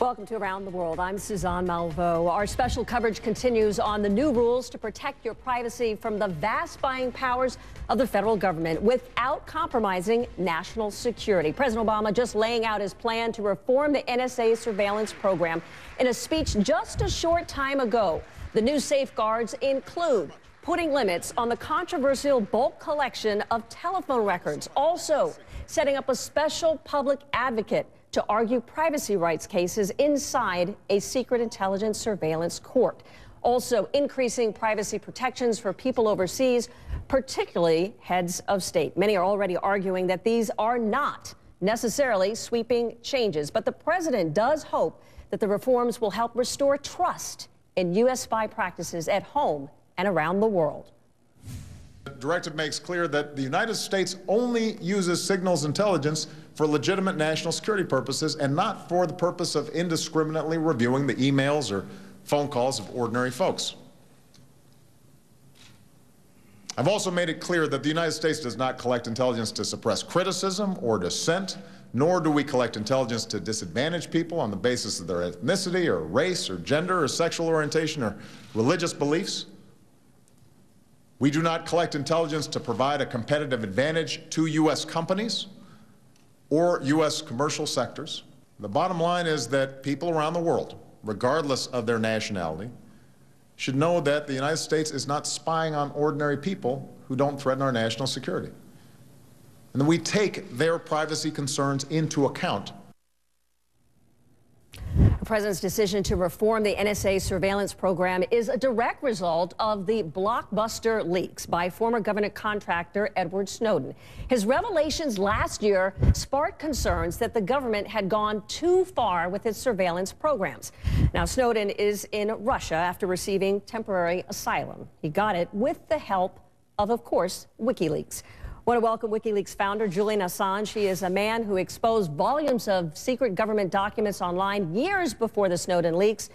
Welcome to Around the World. I'm Suzanne Malveaux. Our special coverage continues on the new rules to protect your privacy from the vast buying powers of the federal government without compromising national security. President Obama just laying out his plan to reform the NSA surveillance program in a speech just a short time ago. The new safeguards include putting limits on the controversial bulk collection of telephone records, also setting up a special public advocate to argue privacy rights cases inside a secret intelligence surveillance court. Also increasing privacy protections for people overseas, particularly heads of state. Many are already arguing that these are not necessarily sweeping changes, but the president does hope that the reforms will help restore trust in U.S. spy practices at home and around the world. The directive makes clear that the United States only uses signals intelligence for legitimate national security purposes and not for the purpose of indiscriminately reviewing the emails or phone calls of ordinary folks. I've also made it clear that the United States does not collect intelligence to suppress criticism or dissent, nor do we collect intelligence to disadvantage people on the basis of their ethnicity or race or gender or sexual orientation or religious beliefs. We do not collect intelligence to provide a competitive advantage to U.S. companies or U.S. commercial sectors. The bottom line is that people around the world, regardless of their nationality, should know that the United States is not spying on ordinary people who don't threaten our national security, and that we take their privacy concerns into account. The president's decision to reform the NSA surveillance program is a direct result of the blockbuster leaks by former government contractor Edward Snowden. His revelations last year sparked concerns that the government had gone too far with its surveillance programs. Now, Snowden is in Russia after receiving temporary asylum. He got it with the help of course, WikiLeaks. I want to welcome WikiLeaks founder Julian Assange. He is a man who exposed volumes of secret government documents online years before the Snowden leaks.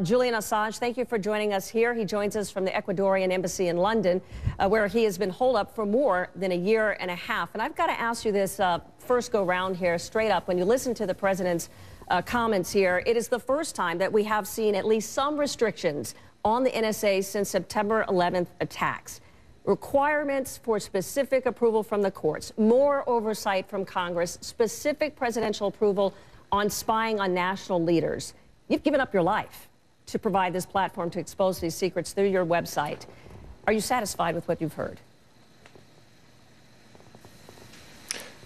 Julian Assange, thank you for joining us here. He joins us from the Ecuadorian embassy in London, where he has been holed up for more than a year and a half. And I've got to ask you this first go round here, straight up. When you listen to the president's comments here, it is the first time that we have seen at least some restrictions on the NSA since September 11th attacks. Requirements for specific approval from the courts, more oversight from Congress, specific presidential approval on spying on national leaders. You've given up your life to provide this platform to expose these secrets through your website. Are you satisfied with what you've heard?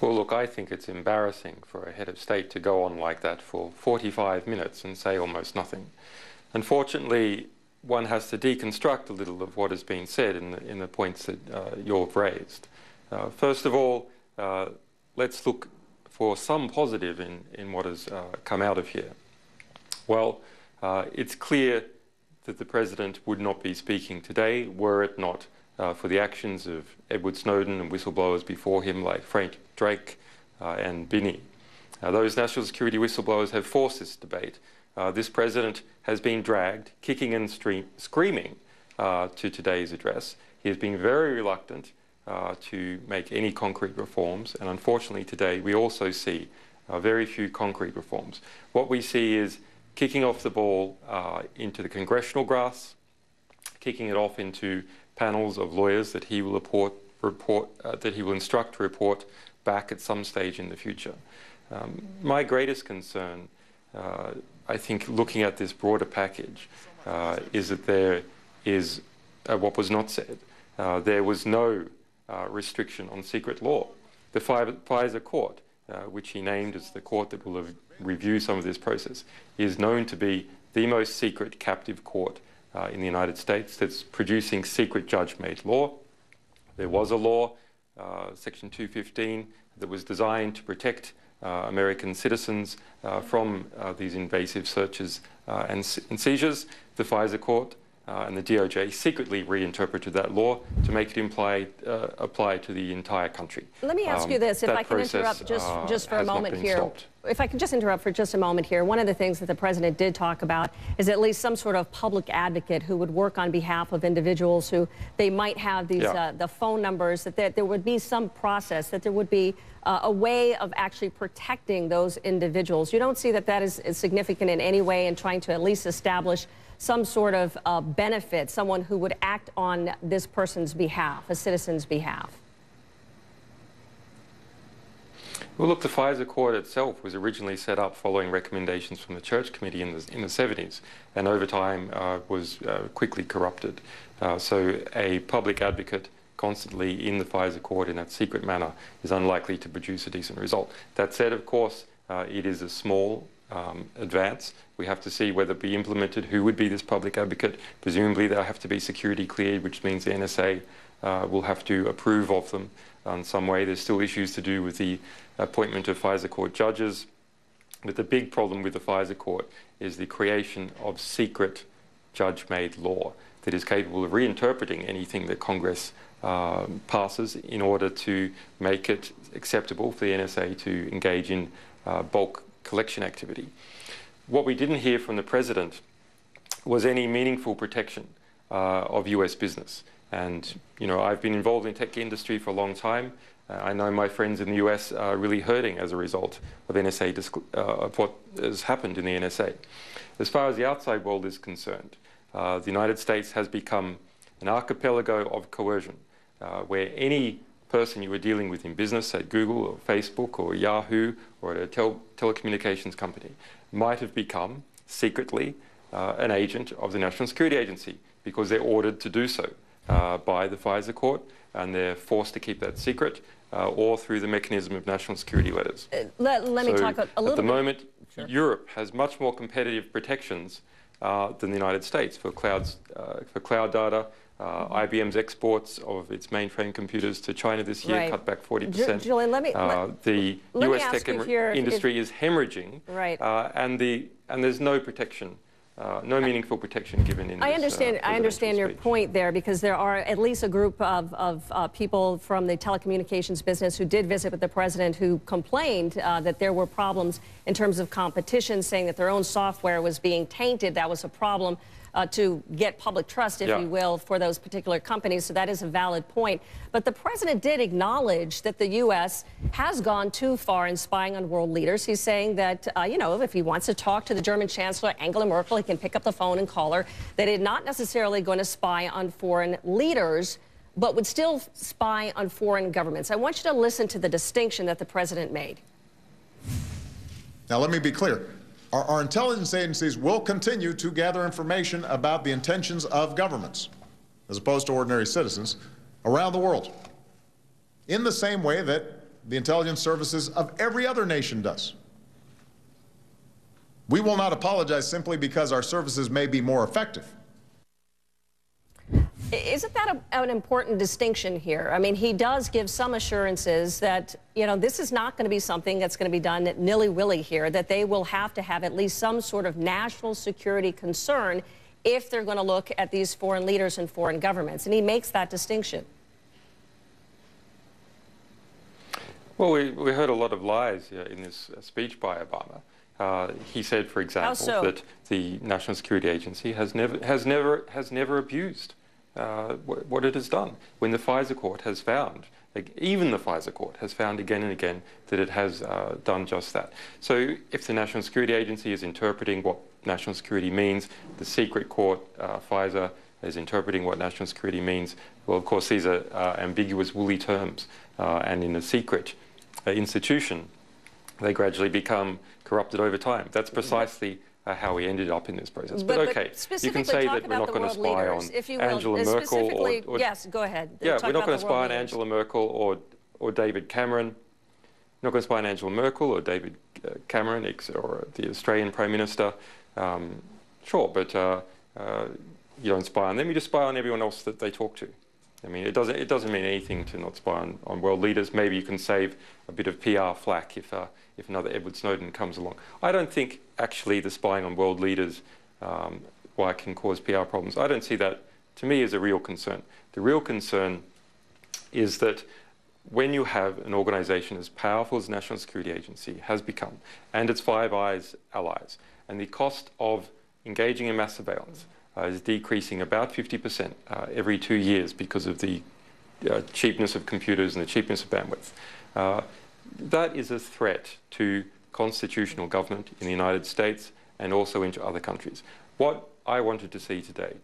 Well, look, I think it's embarrassing for a head of state to go on like that for 45 minutes and say almost nothing. Unfortunately, one has to deconstruct a little of what has been said in the points that you've raised. First of all, let's look for some positive in what has come out of here. Well, it's clear that the president would not be speaking today were it not for the actions of Edward Snowden and whistleblowers before him like Frank Drake and Binney. Those national security whistleblowers have forced this debate. This president has been dragged, kicking and screaming, to today's address. He has been very reluctant to make any concrete reforms, and unfortunately today we also see very few concrete reforms. What we see is kicking off the ball into the congressional grass, kicking it off into panels of lawyers that he will that he will instruct to report back at some stage in the future. My greatest concern, I think, looking at this broader package, is that there is what was not said. There was no restriction on secret law. The FISA court, which he named as the court that will review some of this process, is known to be the most secret captive court in the United States that's producing secret judge-made law. There was a law, Section 215, that was designed to protect American citizens from these invasive searches and seizures. The FISA court and the DOJ secretly reinterpreted that law to make it apply to the entire country. Let me ask you this, if I can interrupt just for a moment here. If I could just interrupt for just a moment here. One of the things that the president did talk about is at least some sort of public advocate who would work on behalf of individuals who they might have these the phone numbers, that there would be some process, that there would be a way of actually protecting those individuals. You don't see that that is significant in any way in trying to at least establish some sort of benefit, someone who would act on this person's behalf, a citizen's behalf? Well, look, the FISA court itself was originally set up following recommendations from the Church Committee in the 70s, and over time was quickly corrupted. So a public advocate constantly in the FISA court in that secret manner is unlikely to produce a decent result. That said, of course, it is a small advance. We have to see whether it be implemented, who would be this public advocate. Presumably they'll have to be security cleared, which means the NSA will have to approve of them in some way. There's still issues to do with the appointment of FISA court judges. But the big problem with the FISA court is the creation of secret judge-made law that is capable of reinterpreting anything that Congress passes in order to make it acceptable for the NSA to engage in bulk collection activity. What we didn't hear from the president was any meaningful protection of US business. And, you know, I've been involved in the tech industry for a long time. I know my friends in the US are really hurting as a result of of what has happened in the NSA. As far as the outside world is concerned, the United States has become an archipelago of coercion, where any person you were dealing with in business at Google or Facebook or Yahoo or at a telecommunications company might have become secretly an agent of the National Security Agency because they're ordered to do so by the FISA court, and they're forced to keep that secret or through the mechanism of national security letters. Let me talk a little bit. At the moment, Europe has much more competitive protections than the United States for cloud data. IBM's exports of its mainframe computers to China this year cut back 40%. Julian, the US tech industry is hemorrhaging, and there's no protection. No meaningful protection given in this. I understand your point there, because there are at least a group of people from the telecommunications business who did visit with the president who complained that there were problems in terms of competition, saying that their own software was being tainted. That was a problem to get public trust, if you will, for those particular companies. So that is a valid point. But the president did acknowledge that the U.S. has gone too far in spying on world leaders. He's saying that, you know, if he wants to talk to the German Chancellor, Angela Merkel, he can pick up the phone and call her, that he's not necessarily going to spy on foreign leaders, but would still spy on foreign governments. I want you to listen to the distinction that the president made. Now, let me be clear. Our intelligence agencies will continue to gather information about the intentions of governments, as opposed to ordinary citizens, around the world, in the same way that the intelligence services of every other nation does. We will not apologize simply because our services may be more effective. Isn't that an important distinction here? I mean, he does give some assurances that, you know, this is not going to be something that's going to be done nilly-willy here, that they will have to have at least some sort of national security concern if they're going to look at these foreign leaders and foreign governments. And he makes that distinction. Well, we heard a lot of lies in this speech by Obama. He said, for example, that the National Security Agency has never abused what it has done, when the FISA court has found, even the FISA court has found again and again that it has done just that. So if the National Security Agency is interpreting what national security means, the secret court, FISA, is interpreting what national security means, well, of course, these are ambiguous, woolly terms, and in a secret institution, they gradually become corrupted over time. That's precisely how we ended up in this process. But okay, you can say that we're not going to spy on Angela Merkel or yes, go ahead. Yeah, we're not going to spy on Angela Merkel or David Cameron. We're not going to spy on Angela Merkel or David Cameron or the Australian Prime Minister. Sure, but you don't spy on them. You just spy on everyone else that they talk to. I mean, it doesn't mean anything to not spy on world leaders. Maybe you can save a bit of PR flack if another Edward Snowden comes along. I don't think actually the spying on world leaders why it can cause PR problems. I don't see that, to me, as a real concern. The real concern is that when you have an organization as powerful as the National Security Agency has become, and its Five Eyes allies, and the cost of engaging in mass surveillance is decreasing about 50% every 2 years because of the cheapness of computers and the cheapness of bandwidth. That is a threat to constitutional government in the United States and also into other countries. What I wanted to see today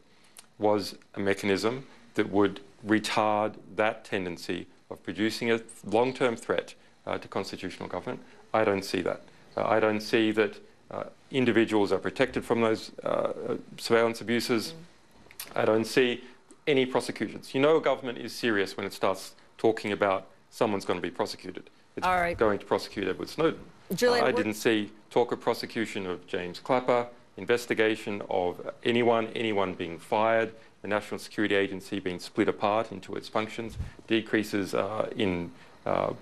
was a mechanism that would retard that tendency of producing a long-term threat to constitutional government. I don't see that. I don't see that individuals are protected from those surveillance abuses. I don't see any prosecutions. You know a government is serious when it starts talking about someone's going to be prosecuted. It's going to prosecute Edward Snowden. Julian, I didn't see talk of prosecution of James Clapper, investigation of anyone being fired, the National Security Agency being split apart into its functions, decreases in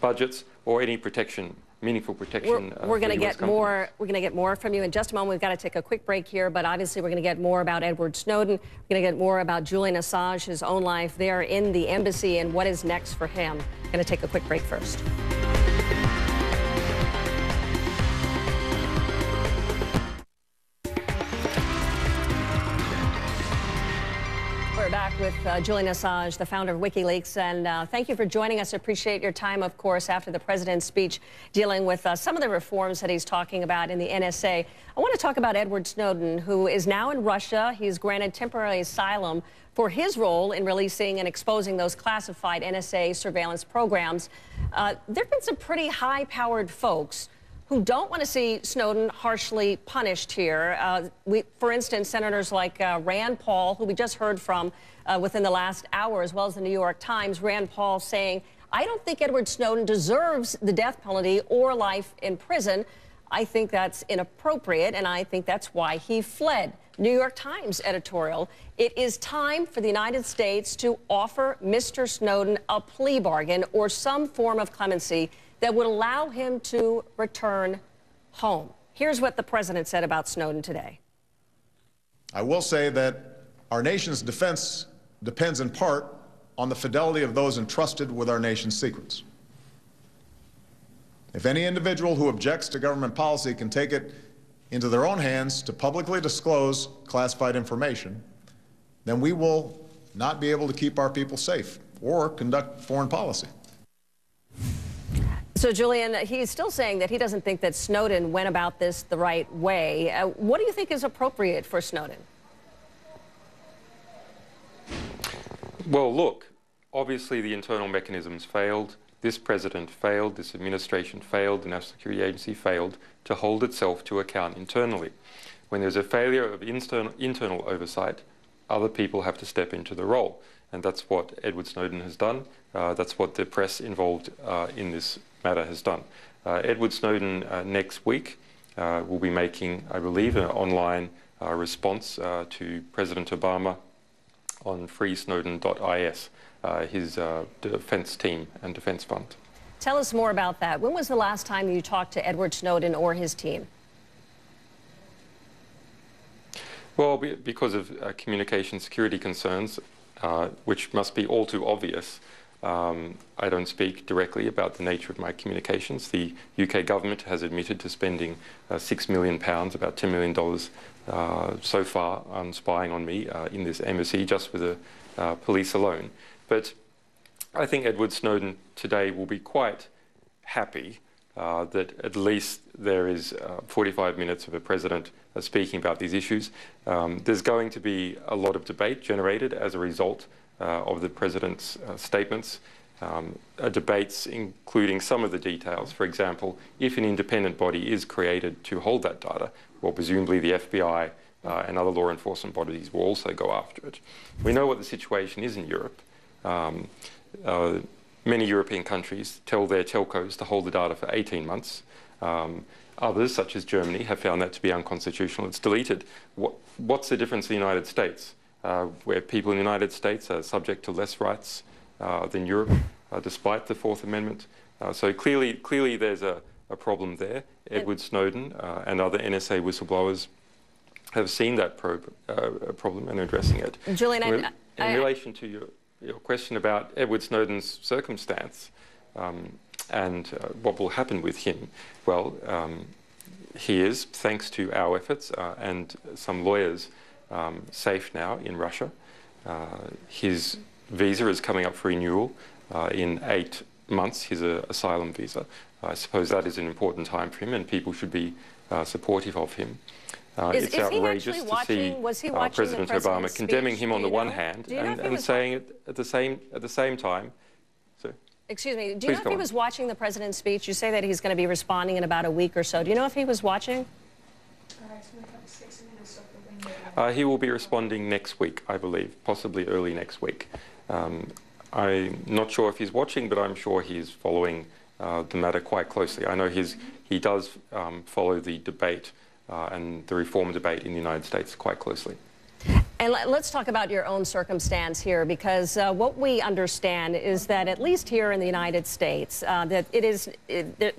budgets, or any protection, meaningful protection. We're going to get more. We're going to get more from you in just a moment. We've got to take a quick break here, but obviously we're going to get more about Edward Snowden. We're going to get more about Julian Assange, his own life there in the embassy, and what is next for him. We're going to take a quick break first. We're back with Julian Assange, the founder of WikiLeaks, and thank you for joining us. Appreciate your time, of course, after the president's speech dealing with some of the reforms that he's talking about in the NSA. I want to talk about Edward Snowden, who is now in Russia. He's granted temporary asylum for his role in releasing and exposing those classified NSA surveillance programs. There have been some pretty high-powered folks who don't want to see Snowden harshly punished here. For instance, senators like Rand Paul, who we just heard from within the last hour, as well as the New York Times. Rand Paul saying, I don't think Edward Snowden deserves the death penalty or life in prison. I think that's inappropriate, and I think that's why he fled. New York Times editorial, it is time for the United States to offer Mr. Snowden a plea bargain or some form of clemency that would allow him to return home. Here's what the president said about Snowden today. I will say that our nation's defense depends in part on the fidelity of those entrusted with our nation's secrets. If any individual who objects to government policy can take it into their own hands to publicly disclose classified information, then we will not be able to keep our people safe or conduct foreign policy. So, Julian, he's still saying that he doesn't think that Snowden went about this the right way. What do you think is appropriate for Snowden? Well, look, obviously the internal mechanisms failed. This president failed, this administration failed, the National Security Agency failed to hold itself to account internally. When there's a failure of internal oversight, other people have to step into the role. And that's what Edward Snowden has done. That's what the press involved in this matter has done. Edward Snowden next week will be making, I believe, an online response to President Obama on freesnowden.is, his defense team and defense fund. Tell us more about that. When was the last time you talked to Edward Snowden or his team? Well, because of communication security concerns, which must be all too obvious, I don't speak directly about the nature of my communications. The UK government has admitted to spending £6 million, about $10 million so far, on spying on me in this embassy, just with the police alone. But I think Edward Snowden today will be quite happy that at least there is 45 minutes of a president speaking about these issues. There's going to be a lot of debate generated as a result of the president's statements, debates including some of the details. For example, if an independent body is created to hold that data, well, presumably the FBI and other law enforcement bodies will also go after it. We know what the situation is in Europe. Many European countries tell their telcos to hold the data for 18 months. Others, such as Germany, have found that to be unconstitutional. It's deleted. What's the difference in the United States, where people in the United States are subject to less rights than Europe, despite the Fourth Amendment? So clearly there's a problem there. Edward Snowden and other NSA whistleblowers have seen that problem and addressing it. Julian, in relation to your question about Edward Snowden's circumstance and what will happen with him, well, he is, thanks to our efforts and some lawyers, safe now in Russia. His visa is coming up for renewal in 8 months, his asylum visa. I suppose that is an important time for him, and people should be supportive of him. It's outrageous to see President Obama condemning him on the one hand and saying it at the same time. So, excuse me, do you know if he was watching the president's speech? You say that he's going to be responding in about a week or so. Do you know if he was watching? He will be responding next week, I believe, possibly early next week. I'm not sure if he's watching, but I'm sure he's following the matter quite closely. I know he does follow the debate and the reform debate in the United States quite closely. And let's talk about your own circumstance here, because what we understand is that at least here in the United States, that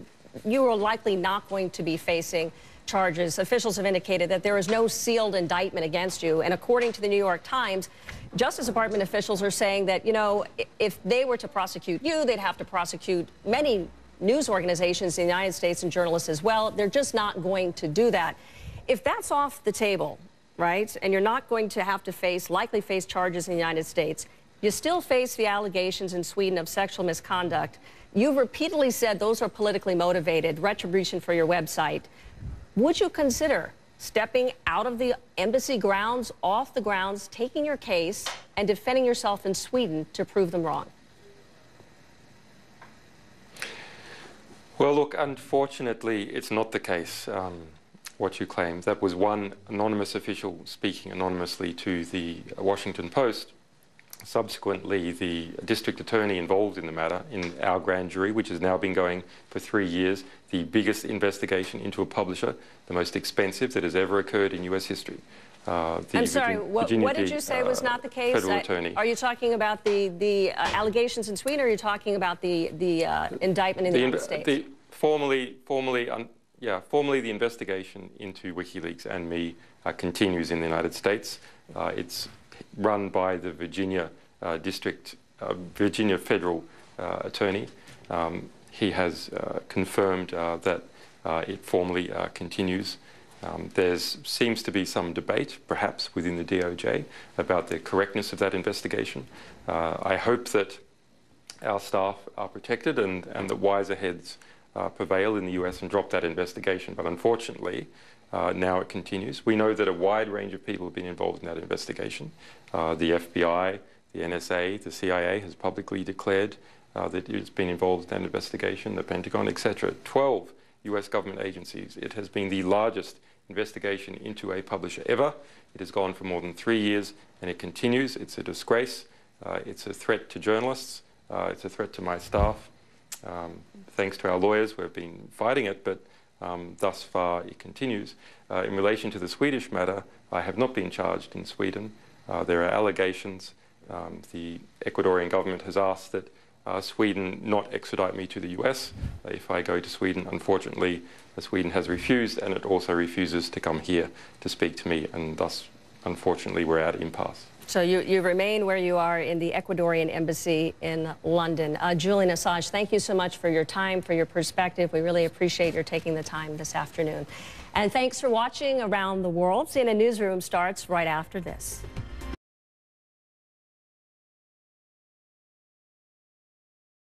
you are likely not going to be facing charges. Officials have indicated that there is no sealed indictment against you. And according to the New York Times, Justice Department officials are saying that, you know, if they were to prosecute you, they'd have to prosecute many news organizations in the United States and journalists as well. They're just not going to do that. If that's off the table, right, and you're not going to have to likely face charges in the United States, you still face the allegations in Sweden of sexual misconduct. You've repeatedly said those are politically motivated, retribution for your website. Would you consider stepping out of the embassy grounds, off the grounds, taking your case, and defending yourself in Sweden to prove them wrong? Well, look, unfortunately, it's not the case, what you claim. That was one anonymous official speaking anonymously to the Washington Post. Subsequently, the district attorney involved in the matter, in our grand jury, which has now been going for 3 years, the biggest investigation into a publisher, the most expensive that has ever occurred in US history. I'm sorry, what did you say was not the case? Federal attorney. Are you talking about the allegations in Sweden, or are you talking about the indictment in the United States? Formally, the investigation into WikiLeaks and me continues in the United States. It's run by the Virginia Virginia federal attorney. He has confirmed that it formally continues. There seems to be some debate, perhaps within the DOJ, about the correctness of that investigation. I hope that our staff are protected and that wiser heads prevail in the US and drop that investigation. But unfortunately, now it continues. We know that a wide range of people have been involved in that investigation. The FBI, the NSA, the CIA has publicly declared that it's been involved in that investigation, the Pentagon, etc. 12 US government agencies. It has been the largest investigation into a publisher ever. It has gone for more than 3 years, and it continues. It's a disgrace. It's a threat to journalists. It's a threat to my staff. Thanks to our lawyers, we've been fighting it, but thus far it continues. In relation to the Swedish matter, I have not been charged in Sweden. There are allegations. The Ecuadorian government has asked that Sweden not extradite me to the US if I go to Sweden. Unfortunately, Sweden has refused, and it also refuses to come here to speak to me, and thus, unfortunately, we're at impasse. So you remain where you are in the Ecuadorian embassy in London. Julian Assange, thank you so much for your time, for your perspective. We really appreciate your taking the time this afternoon. And thanks for watching Around the World. CNN Newsroom starts right after this.